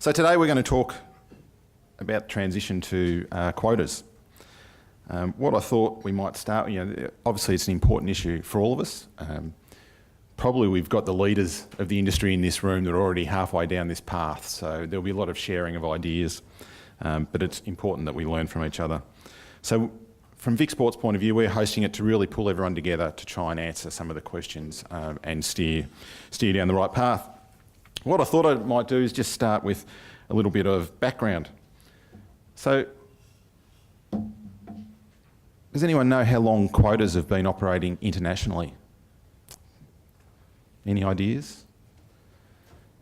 So today we're going to talk about transition to quotas. What I thought we might start, obviously it's an important issue for all of us. Probably we've got the leaders of the industry in this room that are already halfway down this path, so there'll be a lot of sharing of ideas, but it's important that we learn from each other. So from Vic Sport's point of view, we're hosting it to really pull everyone together to try and answer some of the questions and steer down the right path. What I thought I might do is just start with a little bit of background. So, does anyone know how long quotas have been operating internationally? Any ideas?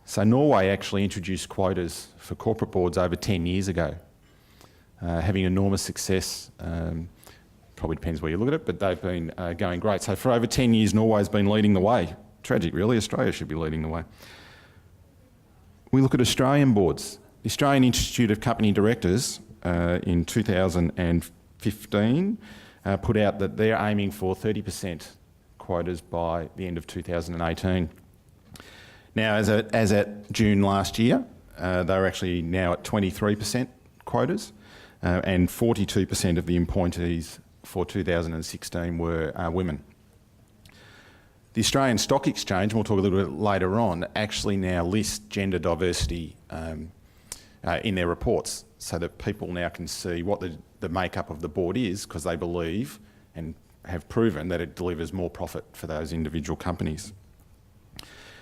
So Norway actually introduced quotas for corporate boards over 10 years ago, having enormous success. Probably depends where you look at it, but they've been going great. So for over 10 years, Norway's been leading the way. Tragic, really. Australia should be leading the way. We look at Australian boards. The Australian Institute of Company Directors in 2015 put out that they're aiming for 30% quotas by the end of 2018. Now, as at June last year, they're actually now at 23% quotas, and 42% of the appointees for 2016 were women. The Australian Stock Exchange, and we'll talk a little bit later on, actually now lists gender diversity in their reports so that people now can see what the makeup of the board is, because they believe and have proven that it delivers more profit for those individual companies.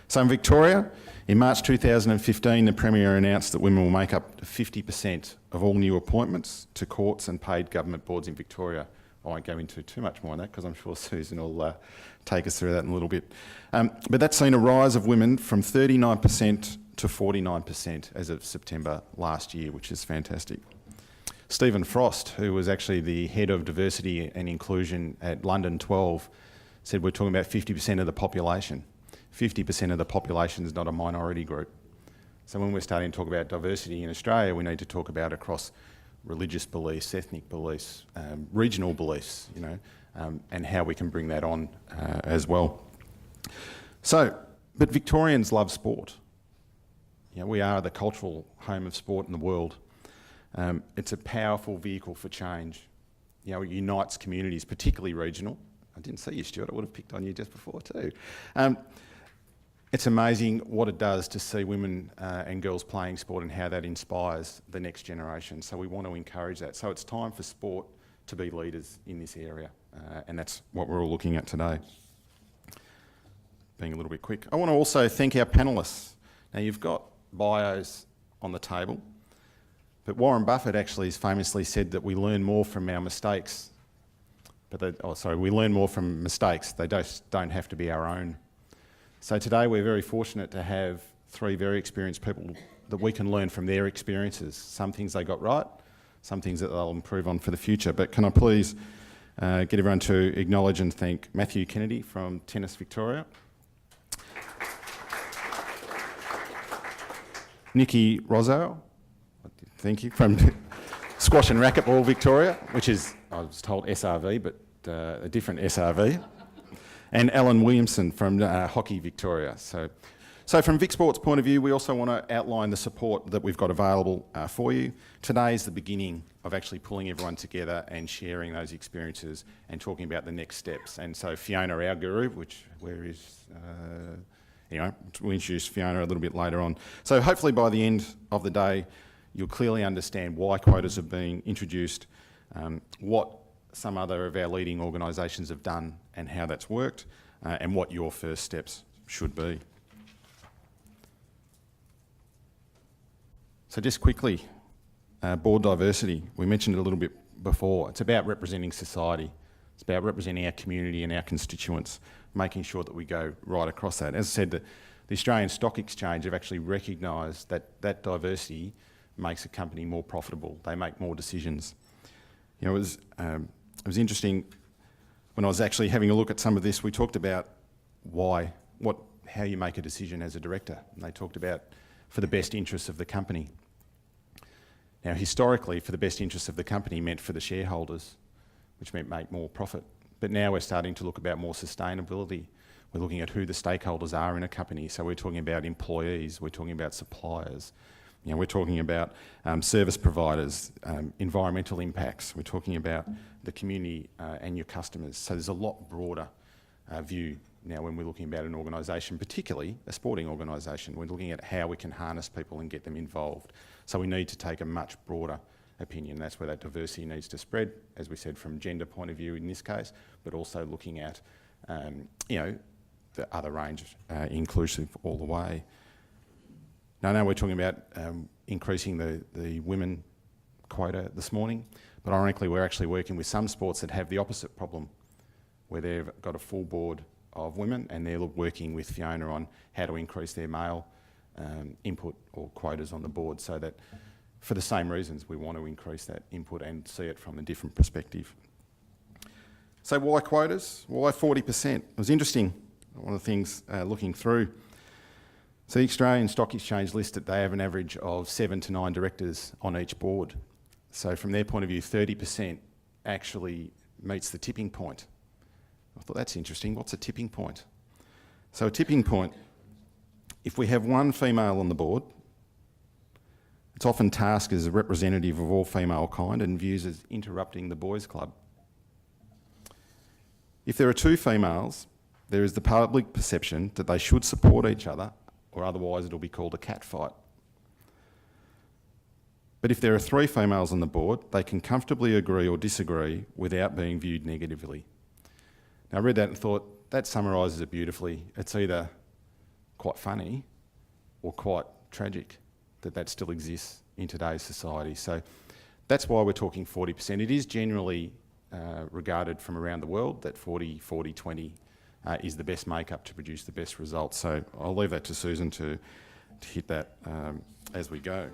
So in Victoria, in March 2015, the Premier announced that women will make up 50% of all new appointments to courts and paid government boards in Victoria. I won't go into too much more on that because I'm sure Susan will take us through that in a little bit. But that's seen a rise of women from 39% to 49% as of September last year, which is fantastic. Stephen Frost, who was actually the head of diversity and inclusion at London 12, said we're talking about 50% of the population. 50% of the population is not a minority group. So when we're starting to talk about diversity in Australia, we need to talk about across religious beliefs, ethnic beliefs, regional beliefs, and how we can bring that on as well. So, but Victorians love sport. We are the cultural home of sport in the world. It's a powerful vehicle for change. It unites communities, particularly regional. I didn't see you, Stuart. I would have picked on you just before too. It's amazing what it does to see women and girls playing sport and how that inspires the next generation. So we want to encourage that. So it's time for sport to be leaders in this area, and that's what we're all looking at today. Being a little bit quick. I want to also thank our panellists. Now you've got bios on the table, but Warren Buffett actually has famously said that we learn more from our mistakes. We learn more from mistakes. They don't have to be our own. So today we're very fortunate to have three very experienced people that we can learn from their experiences. Some things they got right, some things that they'll improve on for the future. But can I please get everyone to acknowledge and thank Matthew Kennedy from Tennis Victoria, Nikki Rozo, thank you, from Squash and Racquetball Victoria, which is, I was told SRV, but a different SRV, and Alan Williamson from Hockey Victoria. So from Vic Sport's point of view, we also want to outline the support that we've got available for you. Today is the beginning of actually pulling everyone together and sharing those experiences and talking about the next steps. And so Fiona, our guru, anyway, we'll introduce Fiona a little bit later on. So hopefully by the end of the day, you'll clearly understand why quotas are being introduced, what some other of our leading organisations have done and how that's worked, and what your first steps should be. So just quickly, board diversity. We mentioned it a little bit before. It's about representing society. It's about representing our community and our constituents, making sure that we go right across that. As I said, the Australian Stock Exchange have actually recognised that diversity makes a company more profitable. They make more decisions. It was interesting when I was actually having a look at some of this. We talked about how you make a decision as a director, and they talked about for the best interests of the company. Now, historically, for the best interests of the company meant for the shareholders, which meant make more profit. But now we're starting to look about more sustainability. We're looking at who the stakeholders are in a company. So we're talking about employees, we're talking about suppliers, We're talking about service providers, environmental impacts. We're talking about the community and your customers. So there's a lot broader view now when we're looking about an organisation, particularly a sporting organisation. We're looking at how we can harness people and get them involved. So we need to take a much broader opinion. That's where that diversity needs to spread, as we said, from gender point of view in this case, but also looking at, the other range, inclusive all the way. Now, I know we're talking about increasing the women quota this morning, but ironically we're actually working with some sports that have the opposite problem, where they've got a full board of women and they're working with Fiona on how to increase their male input or quotas on the board, so that for the same reasons we want to increase that input and see it from a different perspective. So why quotas? Why 40%? It was interesting, one of the things looking through. So the Australian Stock Exchange listed they have an average of 7 to 9 directors on each board. So from their point of view, 30% actually meets the tipping point. I thought that's interesting. What's a tipping point? So a tipping point, if we have one female on the board, it's often tasked as a representative of all female kind and views as interrupting the boys' club. If there are 2 females, there is the public perception that they should support each other, or otherwise it'll be called a cat fight. But if there are 3 females on the board, they can comfortably agree or disagree without being viewed negatively. Now, I read that and thought, that summarises it beautifully. It's either quite funny or quite tragic that still exists in today's society. So that's why we're talking 40%. It is generally regarded from around the world that 40-40-20 is the best makeup to produce the best results. So I'll leave that to Susan to hit that as we go.